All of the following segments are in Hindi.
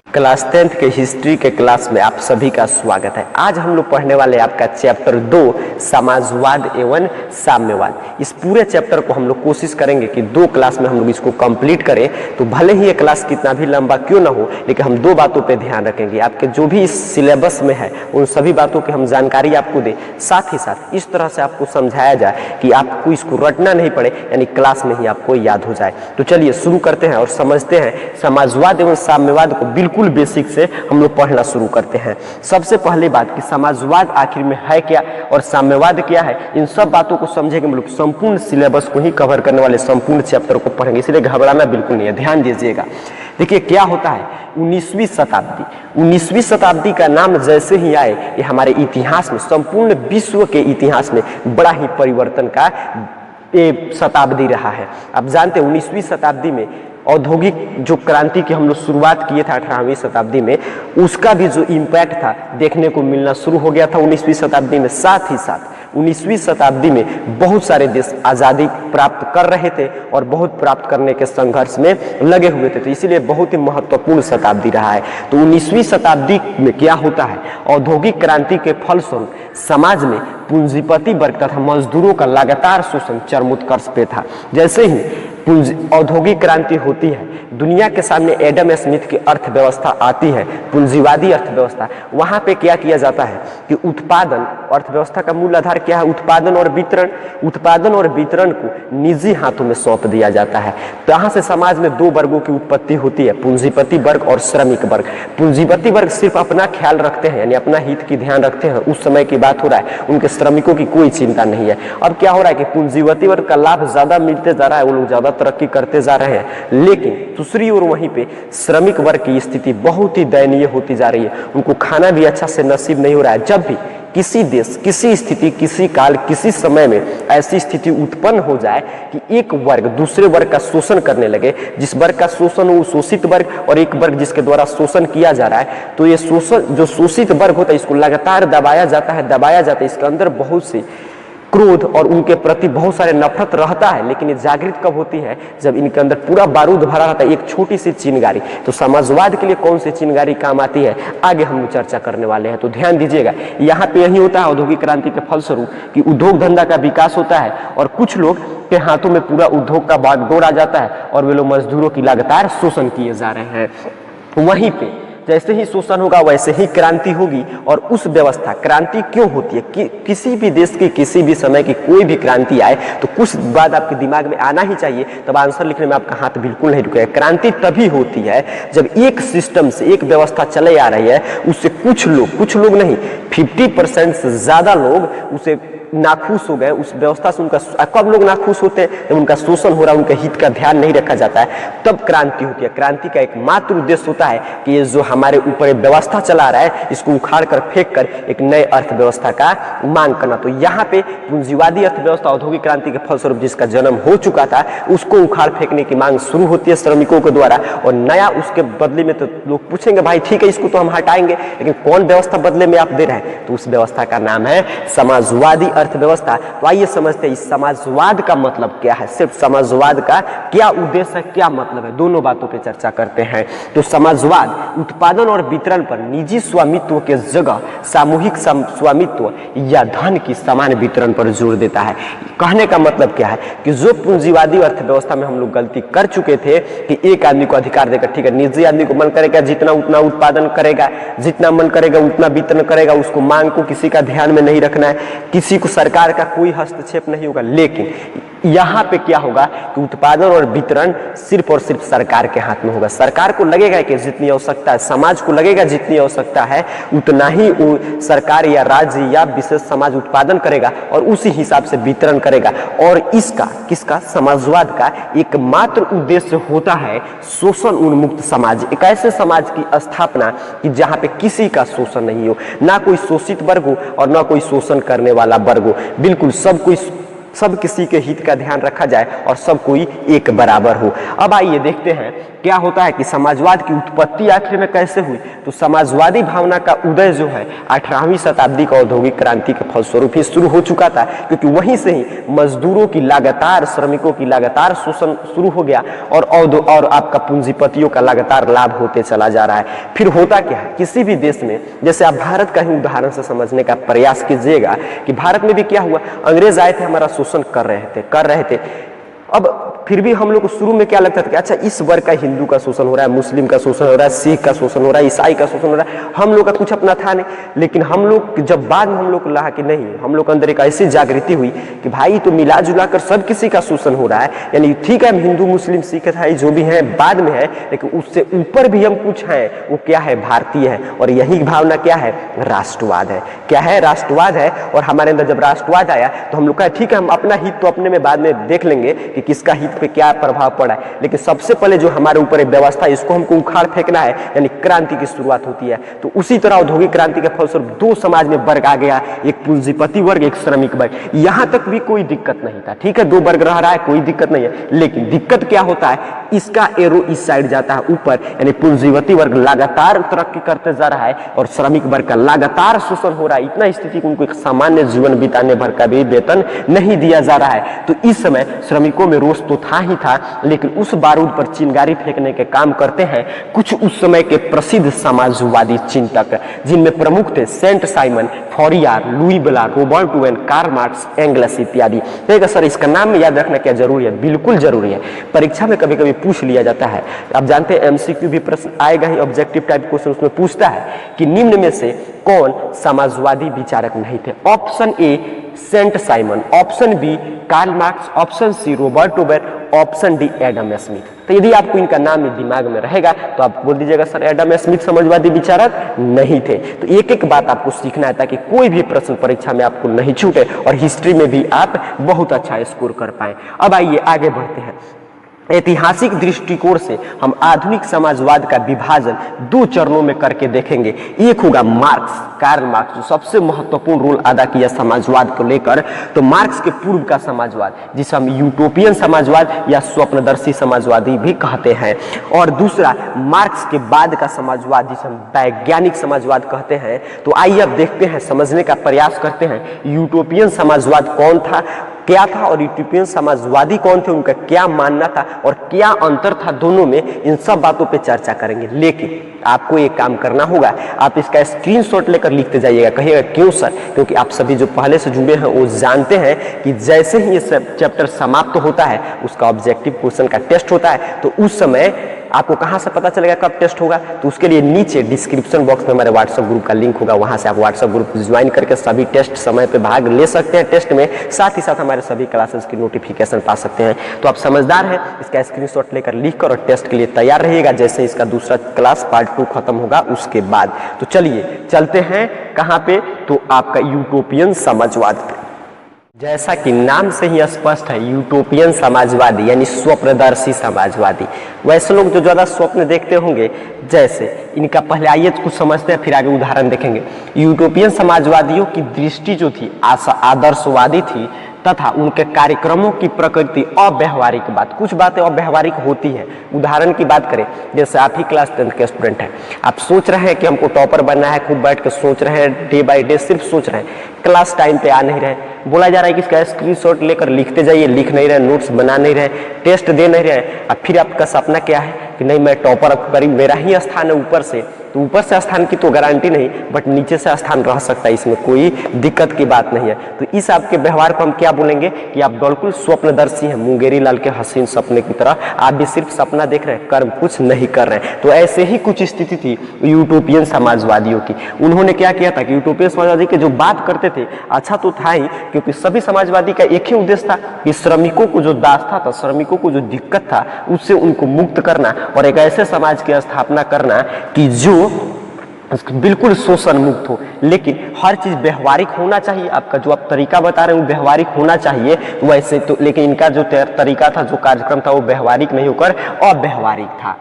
क्लास 10th के हिस्ट्री के क्लास में आप सभी का स्वागत है। आज हम लोग पढ़ने वाले आपका चैप्टर 2 समाजवाद एवं साम्यवाद। इस पूरे चैप्टर को हम लोग कोशिश करेंगे कि 2 क्लास में हम लोग इसको कंप्लीट करें। तो भले ही ये क्लास कितना भी लंबा क्यों ना हो, लेकिन हम 2 बातों पे ध्यान रखेंगे। आपके जो भी इस सिलेबस में है उन सभी बातों की हम जानकारी आपको दें, साथ ही साथ इस तरह से आपको समझाया जाए कि आपको इसको रटना नहीं पड़े, यानी क्लास में ही आपको याद हो जाए। तो चलिए शुरू करते हैं और समझते हैं समाजवाद एवं साम्यवाद को। बिल्कुल बेसिक से हम लोग पढ़ना शुरू करते हैं। सबसे पहली बात कि समाजवाद आखिर में है क्या और साम्यवाद क्या है, इन सब बातों को समझेंगे। हम लोग संपूर्ण सिलेबस को ही कवर करने वाले संपूर्ण चैप्टर को पढ़ेंगे, इसलिए घबराना बिल्कुल नहीं है, ध्यान दीजिएगा। देखिए क्या होता है, 19वीं शताब्दी का नाम जैसे ही आए, ये हमारे इतिहास में, संपूर्ण विश्व के इतिहास में बड़ा ही परिवर्तन का ये शताब्दी रहा है। आप जानते हैं 19वीं शताब्दी में औद्योगिक जो क्रांति की हम लोग शुरुआत किए थे 18वीं शताब्दी में, उसका भी जो इम्पैक्ट था देखने को मिलना शुरू हो गया था 19वीं शताब्दी में। साथ ही साथ 19वीं शताब्दी में बहुत सारे देश आज़ादी प्राप्त कर रहे थे और बहुत प्राप्त करने के संघर्ष में लगे हुए थे, तो इसीलिए बहुत ही महत्वपूर्ण शताब्दी रहा है। तो 19वीं शताब्दी में क्या होता है, औद्योगिक क्रांति के फलस्वरूप समाज में पूंजीपति वर्ग तथा मजदूरों का लगातार शोषण चरमोत्कर्ष पे था। जैसे ही औद्योगिक क्रांति होती है, दुनिया के सामने एडम स्मिथ की अर्थव्यवस्था आती है, पूंजीवादी अर्थव्यवस्था। वहां पे क्या किया जाता है कि उत्पादन, अर्थव्यवस्था का मूल आधार क्या है, उत्पादन और वितरण। उत्पादन और वितरण को निजी हाथों में सौंप दिया जाता है। तो यहाँ से समाज में 2 वर्गों की उत्पत्ति होती है, पूंजीपति वर्ग और श्रमिक वर्ग। पूंजीपति वर्ग सिर्फ अपना ख्याल रखते हैं, यानी अपना हित की ध्यान रखते हैं। उस समय की बात हो रहा है, उनके श्रमिकों की कोई चिंता नहीं है। अब क्या हो रहा है कि पूंजीपति वर्ग का लाभ ज्यादा मिलते जा रहा है, वो लोग ज्यादा तरक्की करते जा रहे हैं, लेकिन दूसरी ओर वहीं पे श्रमिक वर्ग की स्थिति बहुत ही दयनीय होती जा रही है। उनको खाना भी अच्छा से नसीब नहीं हो रहा है। जब भी किसी देश, किसी स्थिति, किसी काल, किसी समय में ऐसी स्थिति उत्पन्न हो जाए कि एक वर्ग दूसरे वर्ग का शोषण करने लगे, जिस वर्ग का शोषण वो शोषित वर्ग, और एक वर्ग जिसके द्वारा शोषण किया जा रहा है, तो ये शोषण जो शोषित वर्ग होता है इसको लगातार दबाया जाता है। इसके अंदर बहुत सी क्रोध और उनके प्रति बहुत सारे नफरत रहता है। लेकिन ये जागृत कब होती है, जब इनके अंदर पूरा बारूद भरा रहता है, एक छोटी सी चिंगारी। तो समाजवाद के लिए कौन सी चिंगारी काम आती है, आगे हम लोग चर्चा करने वाले हैं। तो ध्यान दीजिएगा, यहाँ पे यही होता है औद्योगिक क्रांति के फलस्वरूप कि उद्योग धंधा का विकास होता है और कुछ लोग के हाथों में पूरा उद्योग का बागडोर आ जाता है और वे लोग मजदूरों की लगातार शोषण किए जा रहे हैं। वहीं पे जैसे ही शोषण होगा वैसे ही क्रांति होगी। और उस व्यवस्था, क्रांति क्यों होती है कि किसी भी देश की किसी भी समय की कोई भी क्रांति आए तो कुछ बात आपके दिमाग में आना ही चाहिए, तब आंसर लिखने में आपका हाथ बिल्कुल नहीं रुकेगा। क्रांति तभी होती है जब एक सिस्टम से, एक व्यवस्था चले आ रही है, उससे कुछ लोग नहीं, 50% से ज्यादा लोग उसे नाखुश हो गए, उस व्यवस्था से। उनका कब लोग नाखुश होते हैं, जब उनका शोषण हो रहा है, उनके हित का ध्यान नहीं रखा जाता है, तब क्रांति होती है। क्रांति का एकमात्र उद्देश्य होता है कि ये जो हमारे ऊपर व्यवस्था चला रहा है, इसको उखाड़ कर फेंक कर एक नए अर्थव्यवस्था का मांग करना। तो यहाँ पे पूंजीवादी अर्थव्यवस्था, औद्योगिक क्रांति के फलस्वरूप जिसका जन्म हो चुका था, उसको उखाड़ फेंकने की मांग शुरू होती है श्रमिकों के द्वारा। और नया उसके बदले में, तो लोग पूछेंगे भाई ठीक है इसको तो हम हटाएंगे, लेकिन कौन व्यवस्था बदले में आप दे रहे हैं, तो उस व्यवस्था का नाम है समाजवादी अर्थव्यवस्था। तो आइए समझते हैं इस समाजवाद का मतलब क्या है, सिर्फ समाजवाद का क्या उद्देश्य है, क्या मतलब है, दोनों बातों पे चर्चा करते हैं। तो समाजवाद उत्पादन और वितरण पर निजी स्वामित्व के जगह सामूहिक स्वामित्व या धन की समान वितरण पर जोर देता है। कहने का मतलब क्या है कि जो पूंजीवादी अर्थव्यवस्था में हम लोग गलती कर चुके थे कि एक आदमी को अधिकार देकर, ठीक है, निजी आदमी को मन करेगा जितना उतना उत्पादन करेगा, जितना मन करेगा उतना वितरण करेगा, उसको मांग को किसी का ध्यान में नहीं रखना है, किसी को सरकार का कोई हस्तक्षेप नहीं होगा। लेकिन यहाँ पे क्या होगा कि उत्पादन और वितरण सिर्फ और सिर्फ सरकार के हाथ में होगा। सरकार को लगेगा कि जितनी आवश्यकता है, समाज को लगेगा जितनी आवश्यकता है, उतना ही सरकार या राज्य या विशेष समाज उत्पादन करेगा और उसी हिसाब से वितरण करेगा। और इसका, किसका, समाजवाद का एकमात्र उद्देश्य होता है शोषण उन्मुक्त समाज, एक ऐसे समाज की स्थापना कि जहाँ पे किसी का शोषण नहीं हो, ना कोई शोषित वर्ग हो और ना कोई शोषण करने वाला वर्ग हो। बिल्कुल सब कोई सब किसी के हित का ध्यान रखा जाए और सब कोई एक बराबर हो। अब आइए देखते हैं क्या होता है कि समाजवाद की उत्पत्ति आखिर में कैसे हुई। तो समाजवादी भावना का उदय जो है 18वीं शताब्दी का औद्योगिक क्रांति के फलस्वरूप ही शुरू हो चुका था, क्योंकि वहीं से ही मजदूरों की लगातार, श्रमिकों की लगातार शोषण शुरू हो गया और आपका पूंजीपतियों का लगातार लाभ होते चला जा रहा है। फिर होता क्या है किसी भी देश में, जैसे आप भारत का ही उदाहरण से समझने का प्रयास कीजिएगा कि भारत में भी क्या हुआ, अंग्रेज आए थे, हमारा शोषण कर रहे थे। अब फिर भी हम लोग को शुरू में क्या लगता था कि अच्छा इस वर्ग का हिंदू का शोषण हो रहा है, मुस्लिम का शोषण हो रहा है, सिख का शोषण हो रहा है, ईसाई का शोषण हो रहा है, हम लोग का कुछ अपना था नहीं। लेकिन हम लोग जब बाद में हम लोग को लगा कि नहीं, हम लोग के अंदर एक ऐसी जागृति हुई कि भाई तो मिला जुला कर सब किसी का शोषण हो रहा है, यानी ठीक है हिंदू मुस्लिम सिख ईसाई जो भी है बाद में है, लेकिन उससे ऊपर भी हम कुछ हैं, वो क्या है, भारतीय है। और यही भावना क्या है, राष्ट्रवाद है। क्या है, राष्ट्रवाद है। और हमारे अंदर जब राष्ट्रवाद आया तो हम लोग कहा ठीक है हम अपना हित तो अपने में बाद में देख लेंगे कि किसका हित पे क्या प्रभाव पड़ा है, लेकिन सबसे पहले जो हमारे ऊपर एक व्यवस्था इसको हमको उखाड़ फेंकना है, यानी क्रांति की शुरुआत होती है। तो उसी तरह औद्योगिक क्रांति के फलस्वरूप दो समाज में वर्ग आ गया, एक पूंजीपति वर्ग, एक श्रमिक वर्ग। यहां तक भी कोई दिक्कत नहीं था, ठीक है, दो वर्ग रह रहा है, कोई दिक्कत नहीं है। लेकिन दिक्कत क्या होता है, इसका एरो इस साइड जाता है ऊपर, यानी पूंजीपति वर्ग लगातार तरक्की करते जा रहा है और श्रमिक वर्ग का लगातार शोषण हो रहा है। इतना स्थिति को उनको एक सामान्य जीवन बिताने भर का भी वेतन नहीं दिया जा रहा है। तो इस समय श्रमिकों में रोष तो था ही था, लेकिन उस बारूद पर चिंगारी फेंकने के काम करते हैं कुछ उस समय के प्रसिद्ध समाजवादी चिंतक, जिनमें प्रमुख थे Saint Simon, Fourier, Louis Blanc, Robert Owen, Karl Marx, Engels इत्यादि। तो सर इसका नाम याद रखना क्या जरूरी है, बिल्कुल जरूरी है, परीक्षा में कभी कभी पूछ लिया जाता है। आप जानते हैं एमसीक्यू भी प्रश्न आएगा ही, ऑब्जेक्टिव टाइप क्वेश्चन उसमें पूछता है कि निम्न में से कौन समाजवादी विचारक नहीं थे। Option A Saint Simon, option B Karl Marx, option C Robert Owen, option D Adam Smith. तो यदि आपको इनका नाम दिमाग में रहेगा तो आप बोल दीजिएगा सर एडम स्मिथ समाजवादी विचारक नहीं थे। तो एक एक बात आपको सीखना है ताकि कोई भी प्रश्न परीक्षा में आपको नहीं छूटे और हिस्ट्री में भी आप बहुत अच्छा स्कोर कर पाए। अब आइए आगे बढ़ते हैं। ऐतिहासिक दृष्टिकोण से हम आधुनिक समाजवाद का विभाजन दो चरणों में करके देखेंगे। एक होगा मार्क्स, कार्ल मार्क्स, जो सबसे महत्वपूर्ण रोल अदा किया समाजवाद को लेकर। तो मार्क्स के पूर्व का समाजवाद जिसे हम यूटोपियन समाजवाद या स्वप्नदर्शी समाजवादी भी कहते हैं, और दूसरा मार्क्स के बाद का समाजवाद जिसे हम वैज्ञानिक समाजवाद कहते हैं। तो आइए अब देखते हैं, समझने का प्रयास करते हैं यूटोपियन समाजवाद कौन था, क्या था, और यूटोपियन समाजवादी कौन थे, उनका क्या मानना था और क्या अंतर था दोनों में। इन सब बातों पे चर्चा करेंगे। लेकिन आपको एक काम करना होगा, आप इसका स्क्रीनशॉट लेकर लिखते जाइएगा। कहिएगा क्यों सर, क्योंकि आप सभी जो पहले से जुड़े हैं वो जानते हैं कि जैसे ही ये चैप्टर समाप्त होता है उसका ऑब्जेक्टिव क्वेश्चन का टेस्ट होता है। तो उस समय आपको कहां से पता चलेगा कब टेस्ट होगा, तो उसके लिए नीचे डिस्क्रिप्शन बॉक्स में हमारे व्हाट्सएप ग्रुप का लिंक होगा, वहां से आप व्हाट्सएप ग्रुप ज्वाइन करके सभी टेस्ट समय पे भाग ले सकते हैं टेस्ट में, साथ ही साथ हमारे सभी क्लासेस की नोटिफिकेशन पा सकते हैं। तो आप समझदार हैं, इसका स्क्रीनशॉट लेकर लिखकर और टेस्ट के लिए तैयार रहिएगा जैसे इसका दूसरा क्लास पार्ट 2 खत्म होगा उसके बाद। तो चलिए चलते हैं कहां पे, तो आपका यूटोपियन समाजवाद पे। जैसा कि नाम से ही स्पष्ट है, यूटोपियन समाजवादी यानी स्वप्नदर्शी समाजवादी। वैसे लोग जो ज्यादा स्वप्न देखते होंगे, जैसे इनका पहले आइए कुछ समझते हैं फिर आगे उदाहरण देखेंगे। यूटोपियन समाजवादियों की दृष्टि जो थी आदर्शवादी थी तथा उनके कार्यक्रमों की प्रकृति अव्यवहारिक बात, कुछ बातें अव्यवहारिक होती हैं। उदाहरण की बात करें, जैसे आप ही क्लास 10 के स्टूडेंट हैं, आप सोच रहे हैं कि हमको टॉपर बनना है, खूब बैठ के सोच रहे हैं, डे बाय डे सिर्फ सोच रहे हैं, क्लास टाइम पे आ नहीं रहे, बोला जा रहा है कि इसका स्क्रीनशॉट लेकर लिखते जाइए, लिख नहीं रहे, नोट्स बना नहीं रहे, टेस्ट दे नहीं रहे। अब फिर आपका सपना क्या है कि नहीं मैं टॉपर, करीब मेरा ही स्थान है ऊपर से, तो ऊपर से स्थान की तो गारंटी नहीं, बट नीचे से स्थान रह सकता है, इसमें कोई दिक्कत की बात नहीं है। तो इस आपके व्यवहार को हम क्या बोलेंगे कि आप बिल्कुल स्वप्नदर्शी हैं, मुंगेरी लाल के हसीन सपने की तरह, आप भी सिर्फ सपना देख रहे हैं, कर्म कुछ नहीं कर रहे हैं। तो ऐसे ही कुछ स्थिति थी यूटोपियन समाजवादियों की। उन्होंने क्या किया था कि यूटोपियन समाजवादी के जो बात करते थे अच्छा तो था ही, क्योंकि सभी समाजवादी का एक ही उद्देश्य था कि श्रमिकों को जो दास्ता था, श्रमिकों को जो दिक्कत था उससे उनको मुक्त करना और एक ऐसे समाज की स्थापना करना कि जो बिल्कुल शोषण मुक्त हो। लेकिन हर चीज व्यवहारिक होना चाहिए, आपका जो आप तरीका बता रहे हैं वो व्यवहारिक होना चाहिए वैसे तो, लेकिन इनका जो तरीका था, जो कार्यक्रम था वो व्यवहारिक नहीं होकर अव्यवहारिक था।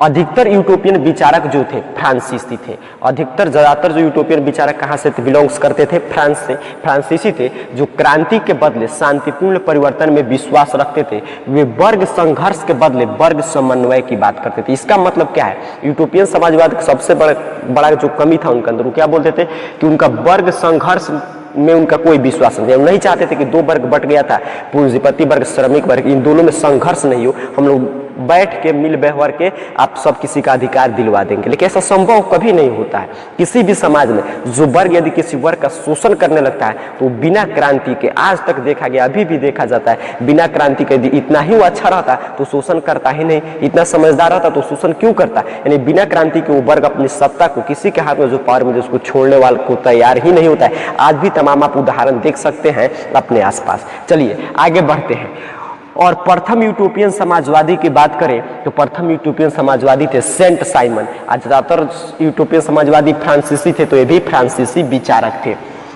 अधिकतर यूटोपियन विचारक जो थे फ्रांसीसी थे। अधिकतर ज्यादातर जो यूटोपियन विचारक कहाँ से बिलोंग्स करते थे? फ्रांस से। फ्रांसीसी थे जो क्रांति के बदले शांतिपूर्ण परिवर्तन में विश्वास रखते थे। वे वर्ग संघर्ष के बदले वर्ग समन्वय की बात करते थे। इसका मतलब क्या है? यूटोपियन समाजवाद का सबसे बड़ा जो कमी था उनके अंदर, वो क्या बोलते थे कि उनका वर्ग संघर्ष में उनका कोई विश्वास नहीं, नहीं चाहते थे कि दो वर्ग बट गया था, पूंजीपति वर्ग, श्रमिक वर्ग, इन दोनों में संघर्ष नहीं हो, हम लोग बैठ के मिल बहवर के आप सब किसी का अधिकार दिलवा देंगे। लेकिन ऐसा संभव कभी नहीं होता है। किसी भी समाज में जो वर्ग यदि किसी वर्ग का शोषण करने लगता है तो बिना क्रांति के, आज तक देखा गया, अभी भी देखा जाता है, बिना क्रांति के यदि इतना ही वो अच्छा रहता तो शोषण करता ही नहीं, इतना समझदार रहता तो शोषण क्यों करता? यानी बिना क्रांति के वो वर्ग अपनी सत्ता को, किसी के हाथ में जो पावर में उसको छोड़ने वाले को तैयार ही नहीं होता है। आज भी तमाम आप उदाहरण देख सकते हैं अपने आसपास। चलिए आगे बढ़ते हैं। और प्रथम यूटोपियन समाजवादी की बात करें तो प्रथम यूटोपियन समाजवादी थे सेंट साइमन। आज ज्यादातर यूटोपियन समाजवादी फ्रांसीसी थे, तो ये भी फ्रांसीसी विचारक थे।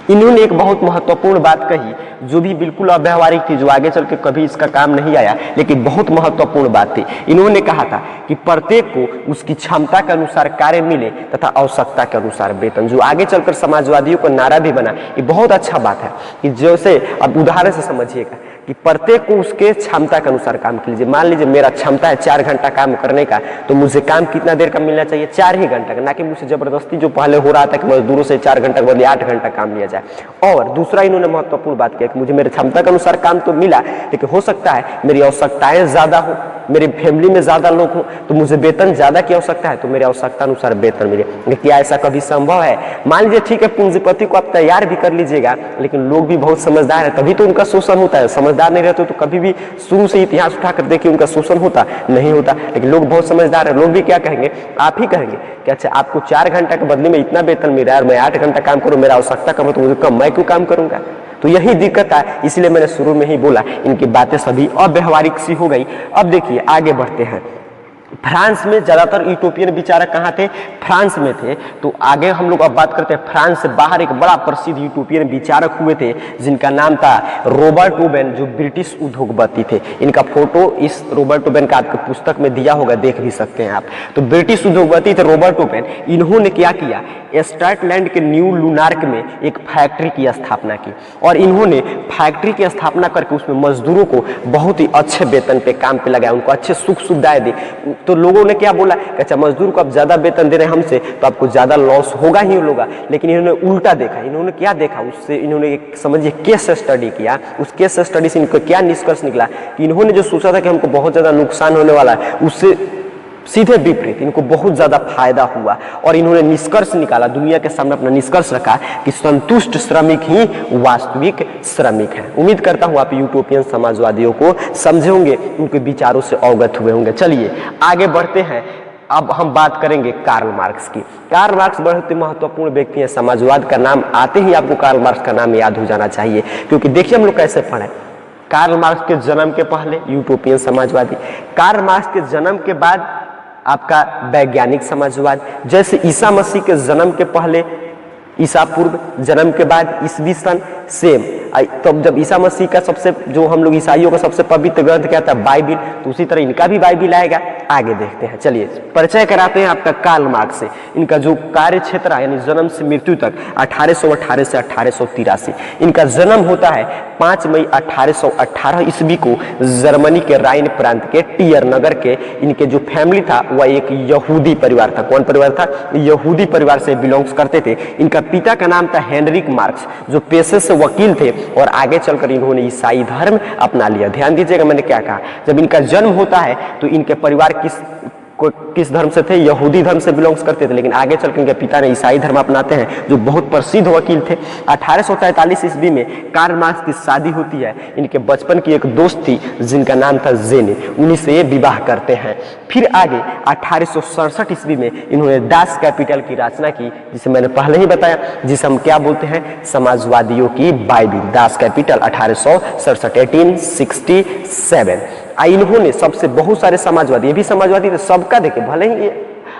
इन्होंने एक बहुत महत्वपूर्ण बात कही जो भी बिल्कुल अव्यावहारिक थी, जो आगे चल के कभी इसका काम नहीं आया, लेकिन बहुत महत्वपूर्ण बात थी। इन्होंने कहा था कि प्रत्येक को उसकी क्षमता के अनुसार कार्य मिले तथा आवश्यकता के अनुसार वेतन, जो आगे चलकर समाजवादियों को नारा भी बना। ये बहुत अच्छा बात है कि जैसे अब उदाहरण से समझिएगा कि प्रत्येक को उसके क्षमता के अनुसार काम कीजिए। मान लीजिए मेरा क्षमता है 4 घंटा काम करने का, तो मुझे काम कितना देर का मिलना चाहिए? 4 ही घंटा का, ना कि मुझे जबरदस्ती जो पहले हो रहा था कि मजदूरों से 4 घंटा के बदले 8 घंटा काम लिया जाए। और दूसरा इन्होंने महत्वपूर्ण बात किया कि मुझे मेरे क्षमता के अनुसार काम तो मिला, लेकिन हो सकता है मेरी आवश्यकताएं ज्यादा हो, मेरी फैमिली में ज्यादा लोग हो, तो मुझे वेतन ज्यादा की आवश्यकता है, तो मेरी आवश्यकता अनुसार वेतन मिले। क्या ऐसा कभी संभव है? मान लीजिए ठीक है, पूंजीपति को आप तैयार भी कर लीजिएगा, लेकिन लोग भी बहुत समझदार है, तभी तो उनका शोषण होता है। समझदार नहीं रहते तो कभी भी शुरू से इतिहास उठाकर देखिए उनका शोषण होता नहीं होता। लेकिन लोग बहुत समझदार है, लोग भी क्या कहेंगे? आप ही कहेंगे कि अच्छा आपको 4 घंटा के बदले में इतना वेतन मिल रहा है और मैं 8 घंटा काम करूं, मेरा आवश्यकता कम है तो मुझे कम, मैं क्यों काम करूंगा? तो यही दिक्कत है, इसलिए मैंने शुरू में ही बोला इनकी बातें सभी अव्यावहारिक सी हो गई। अब देखिए आगे बढ़ते हैं। फ्रांस में ज्यादातर यूटोपियन विचारक कहाँ थे? फ्रांस में थे। तो आगे हम लोग अब बात करते हैं। फ्रांस से बाहर एक बड़ा प्रसिद्ध यूटोपियन विचारक हुए थे जिनका नाम था रॉबर्ट ओवेन, जो ब्रिटिश उद्योगपति थे। इनका फोटो इस रॉबर्ट ओवेन का आपके पुस्तक में दिया होगा, देख भी सकते हैं आप। तो ब्रिटिश उद्योगपति थे रॉबर्ट ओवेन। इन्होंने क्या किया? स्कॉटलैंड के न्यू लुनार्क में एक फैक्ट्री की स्थापना की और इन्होंने फैक्ट्री की स्थापना करके उसमें मजदूरों को बहुत ही अच्छे वेतन पे काम पे लगाया, उनको अच्छे सुख सुविधाएं दी। तो लोगों ने क्या बोला कि अच्छा मजदूर को आप ज्यादा वेतन दे रहे हैं हमसे, तो आपको ज्यादा लॉस होगा ही होगा। लेकिन इन्होंने उल्टा देखा। इन्होंने क्या देखा? उससे इन्होंने समझिए केस स्टडी किया। उस केस स्टडी से इनको क्या निष्कर्ष निकला कि इन्होंने जो सोचा था कि हमको बहुत ज्यादा नुकसान होने वाला है, उससे सीधे विपरीत इनको बहुत ज्यादा फायदा हुआ। और इन्होंने निष्कर्ष निकाला, दुनिया के सामने अपना निष्कर्ष रखा कि संतुष्ट श्रमिक ही वास्तविक श्रमिक है। उम्मीद करता हूं आप यूटोपियन समाजवादियों को समझे होंगे, उनके विचारों से अवगत हुए होंगे। चलिए आगे बढ़ते हैं। अब हम बात करेंगे कार्ल मार्क्स की। कार्ल मार्क्स बहुत ही महत्वपूर्ण व्यक्ति है। समाजवाद का नाम आते ही आपको कार्ल मार्क्स का नाम याद हो जाना चाहिए, क्योंकि देखिए हम लोग कैसे पढ़े। कार्ल मार्क्स के जन्म के पहले यूटोपियन समाजवादी, कार्ल मार्क्स के जन्म के बाद आपका वैज्ञानिक समाजवाद। जैसे ईसा मसीह के जन्म के पहले, ईसा पूर्व, जन्म के बाद ईसवी सन, सेम। तो जब ईसा मसीह का सबसे, जो हम लोग ईसाइयों का सबसे पवित्र ग्रंथ क्या था? बाइबिल, तो उसी तरह इनका भी बाइबिल आएगा। आगे देखते हैं। चलिए परिचय कराते हैं आपका कार्ल मार्क्स से। इनका जो कार्य क्षेत्र है यानी जन्म से मृत्यु तक 1818 से 1883। इनका जन्म होता है 5 मई 1818 ईस्वी को जर्मनी के राइन प्रांत के टियर नगर के। इनके जो फैमिली था वह एक यहूदी परिवार था। कौन परिवार था? यहूदी परिवार से बिलोंग्स करते थे। इनका पिता का नाम था हेनरिक मार्क्स, जो पेशे से वकील थे और आगे चलकर इन्होंने ईसाई धर्म अपना लिया। ध्यान दीजिएगा मैंने क्या कहा। जब इनका जन्म होता है तो इनके परिवार किस धर्म से थे? यहूदी धर्म से बिलोंग्स करते थे, लेकिन आगे चलकर इनके पिता ने ईसाई धर्म अपनाते हैं, जो बहुत प्रसिद्ध वकील थे। 1843 ईस्वी में कार्ल मार्क्स की शादी होती है। इनके बचपन की एक दोस्त थी जिनका नाम था जेने, उन्हीं से ये विवाह करते हैं। फिर आगे 1867 ईस्वी में इन्होंने दास कैपिटल की रचना की, जिसे मैंने पहले ही बताया, जिसे हम क्या बोलते हैं? समाजवादियों की बाइबिल, दास कैपिटल 1867 1867। इन्होंने सबसे बहुत सारे समाजवादी, ये भी समाजवादी थे, सबका देखे भले ही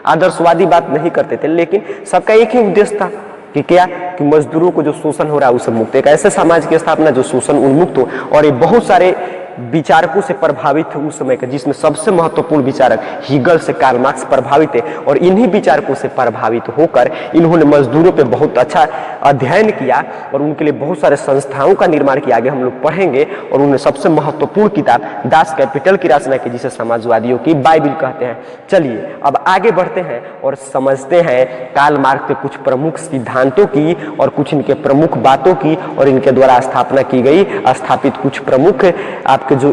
आदर्शवादी बात नहीं करते थे, लेकिन सबका एक ही उद्देश्य था कि क्या? कि मजदूरों को जो शोषण हो रहा है उससे मुक्त, एक ऐसे समाज की स्थापना जो शोषण उन्मुक्त हो। और ये बहुत सारे विचारकों से प्रभावित थे उस समय के, जिसमें सबसे महत्वपूर्ण विचारक हीगल से कार्ल मार्क्स प्रभावित थे। और इन्हीं विचारकों से प्रभावित होकर इन्होंने मजदूरों पे बहुत अच्छा अध्ययन किया और उनके लिए बहुत सारे संस्थाओं का निर्माण किया। आगे हम लोग पढ़ेंगे। और उन्होंने सबसे महत्वपूर्ण किताब दास कैपिटल की रचना की, जिसे समाजवादियों की बाइबिल कहते हैं। चलिए अब आगे बढ़ते हैं और समझते हैं कार्ल मार्क्स के कुछ प्रमुख सिद्धांतों की और कुछ इनके प्रमुख बातों की और इनके द्वारा स्थापना की गई स्थापित कुछ प्रमुख आपके जो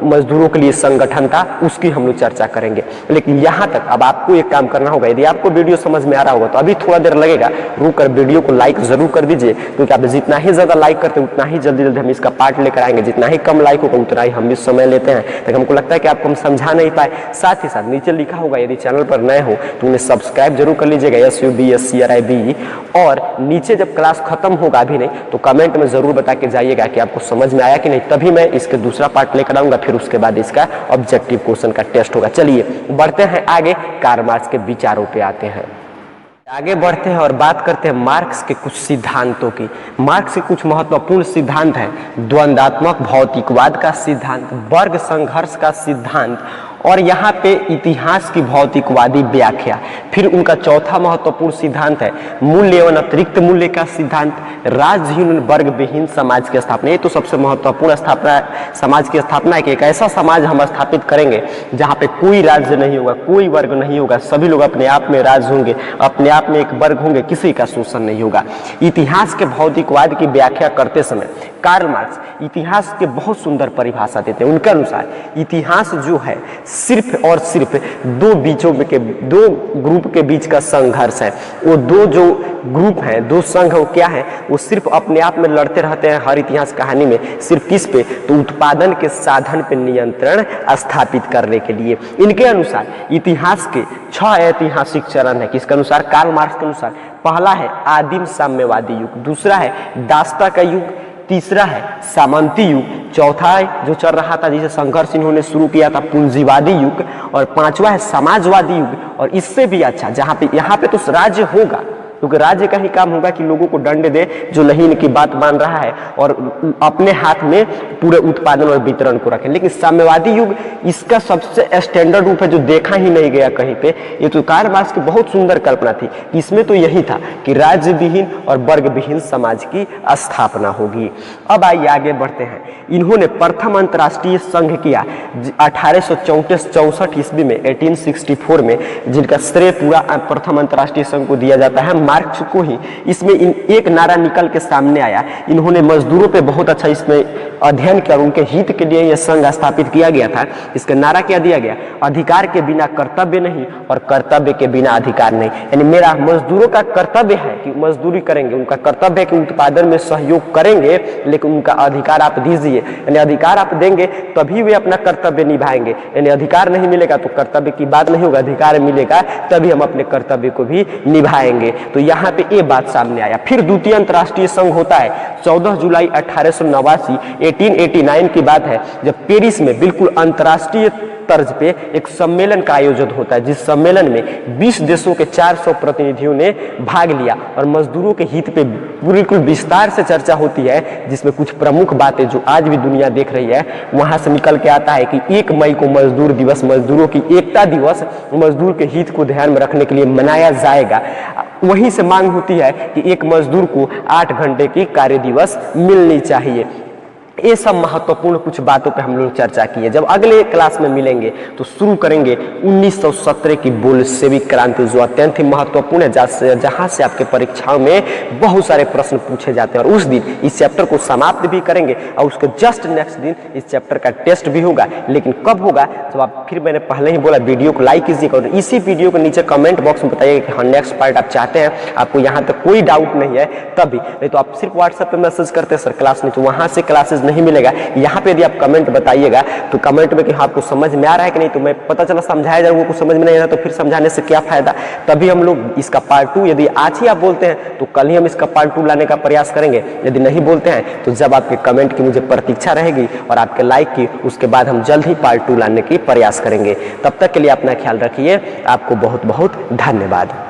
मजदूरों के लिए संगठन था उसकी हम लोग चर्चा करेंगे। लेकिन यहाँ तक अब आपको एक काम करना होगा, यदि आपको वीडियो समझ में आ रहा होगा तो अभी थोड़ा देर लगेगा, रुक कर वीडियो को लाइक जरूर कर दीजिए, क्योंकि आप जितना ही ज्यादा लाइक करते हैं उतना ही जल्दी जल्दी हम इसका पार्ट लेकर आएंगे। जितना ही कम लाइक होगा उतना ही हम भी समय लेते हैं, तो हमको लगता है कि आपको हम समझा नहीं पाए। साथ ही साथ नीचे लिखा होगा, यदि चैनल पर नए हो तो उन्हें सब्सक्राइब जरूर कर लीजिएगा, SUBSCRIB। और नीचे जब क्लास खत्म होगा अभी नहीं तो कमेंट में जरूर बता के जाइएगा कि आपको समझ में आया कि नहीं, तभी मैं इसके दूसरा पार्ट लेकर आऊंगा। फिर उसके बाद इसका ऑब्जेक्टिव क्वेश्चन का टेस्ट होगा। चलिए बढ़ते हैं आगे, कार्ल मार्क्स के विचारों पे आते हैं। आगे बढ़ते हैं और बात करते हैं मार्क्स के कुछ सिद्धांतों की। मार्क्स के कुछ महत्वपूर्ण सिद्धांत हैं, द्वंद्वात्मक भौतिकवाद का सिद्धांत, वर्ग संघर्ष का सिद्धांत और यहाँ पे इतिहास की भौतिकवादी व्याख्या। फिर उनका चौथा महत्वपूर्ण सिद्धांत है मूल्य एवं अतिरिक्त मूल्य का सिद्धांत, राज्यहीन वर्ग विहीन समाज की स्थापना। ये तो सबसे महत्वपूर्ण स्थापना समाज की स्थापना है कि एक ऐसा समाज हम स्थापित करेंगे जहाँ पे कोई राज्य नहीं होगा, कोई वर्ग नहीं होगा, सभी लोग अपने आप में राज्य होंगे, अपने आप में एक वर्ग होंगे, किसी का शोषण नहीं होगा। इतिहास के भौतिकवाद की व्याख्या करते समय कार्ल मार्क्स इतिहास के बहुत सुंदर परिभाषा देते हैं। उनके अनुसार इतिहास जो है सिर्फ और सिर्फ दो ग्रुप के बीच का संघर्ष है। वो दो जो ग्रुप हैं, दो संघ वो क्या है, वो सिर्फ अपने आप में लड़ते रहते हैं हर इतिहास कहानी में। सिर्फ किस पे, तो उत्पादन के साधन पे नियंत्रण स्थापित करने के लिए। इनके अनुसार इतिहास के 6 ऐतिहासिक चरण है। किसके अनुसार, कार्ल मार्क्स के अनुसार। पहला है आदिम साम्यवादी युग, दूसरा है दासता का युग, तीसरा है सामंती युग, चौथा है जो चल रहा था जिसे संघर्ष इन्होंने शुरू किया था पूंजीवादी युग, और पांचवा है समाजवादी युग। और इससे भी अच्छा जहां पे यहाँ पे तो राज्य होगा, क्योंकि राज्य का ही काम होगा कि लोगों को दंड दे जो नहीं इनकी बात मान रहा है और अपने हाथ में पूरे उत्पादन और वितरण को रखें। लेकिन साम्यवादी युग इसका सबसे स्टैंडर्ड रूप है जो देखा ही नहीं गया कहीं पे। ये तो कार्ल मार्क्स की बहुत सुंदर कल्पना थी, इसमें तो यही था कि राज्य विहीन और वर्ग विहीन समाज की स्थापना होगी। अब आइए आगे बढ़ते हैं। इन्होंने प्रथम अंतर्राष्ट्रीय संघ किया 1834-64 ईस्वी में, 1864 में, जिनका श्रेय पूरा प्रथम अंतर्राष्ट्रीय संघ को दिया जाता है मार्क्स को ही। इसमें एक नारा निकल के सामने आया, इन्होंने मजदूरों पे बहुत अच्छा इसमें अध्ययन किया और उनके हित के लिए यह संघ स्थापित किया गया था। इसका नारा क्या दिया गया, अधिकार के बिना कर्तव्य नहीं और कर्तव्य के बिना अधिकार नहीं। यानी मेरा मजदूरों का कर्तव्य है कि मजदूरी करेंगे, उनका कर्तव्य है कि उत्पादन में सहयोग करेंगे, लेकिन उनका अधिकार आप दीजिए। यानी अधिकार आप देंगे तभी वे अपना कर्तव्य निभाएंगे। यानी अधिकार नहीं मिलेगा तो कर्तव्य की बात नहीं होगा, अधिकार मिलेगा तभी हम अपने कर्तव्य को भी निभाएंगे। तो यहाँ पे ये बात सामने आया। फिर द्वितीय अंतर्राष्ट्रीय संघ होता है 14 जुलाई 1889, 1889 की बात है, जब पेरिस में बिल्कुल अंतर्राष्ट्रीय तर्ज पे एक सम्मेलन का आयोजन होता है, जिस सम्मेलन में 20 देशों के 400 प्रतिनिधियों ने भाग लिया और मजदूरों के हित पे बिल्कुल विस्तार से चर्चा होती है, जिसमें कुछ प्रमुख बातें जो आज भी दुनिया देख रही है वहां से निकल के आता है कि 1 मई को मजदूर दिवस, मजदूरों की एकता दिवस, मजदूर के हित को ध्यान में रखने के लिए मनाया जाएगा। वहीं से मांग होती है कि एक मजदूर को 8 घंटे की कार्य दिवस मिलनी चाहिए। ये सब महत्वपूर्ण कुछ बातों पे हम लोग चर्चा की है। जब अगले क्लास में मिलेंगे तो शुरू करेंगे 1917 की बोल्शेविक क्रांति, जो अत्यंत ही महत्वपूर्ण है, जहां से आपके परीक्षाओं में बहुत सारे प्रश्न पूछे जाते हैं। और उस दिन इस चैप्टर को समाप्त भी करेंगे और उसके जस्ट नेक्स्ट दिन इस चैप्टर का टेस्ट भी होगा। लेकिन कब होगा, जब आप, फिर मैंने पहले ही बोला, वीडियो को लाइक कीजिएगा और इसी वीडियो के नीचे कमेंट बॉक्स में बताइएगा कि हाँ नेक्स्ट पार्ट आप चाहते हैं, आपको यहाँ तक कोई डाउट नहीं है तभी। नहीं तो आप सिर्फ व्हाट्सएप पे मैसेज करते हैं सर क्लास नहीं, तो वहां से क्लासेस नहीं मिलेगा। यहाँ पे यदि आप कमेंट बताइएगा तो कमेंट में कि आपको समझ में आ रहा है कि नहीं, तो मैं पता चला समझाया जा रहा है, समझ में नहीं आ रहा तो फिर समझाने से क्या फायदा। तभी हम लोग इसका पार्ट 2, यदि आज ही आप बोलते हैं तो कल ही हम इसका पार्ट 2 लाने का प्रयास करेंगे। यदि नहीं बोलते हैं तो जब आपके कमेंट की मुझे प्रतीक्षा रहेगी और आपके लाइक की, उसके बाद हम जल्द ही पार्ट 2 लाने की प्रयास करेंगे। तब तक के लिए अपना ख्याल रखिए। आपको बहुत बहुत धन्यवाद।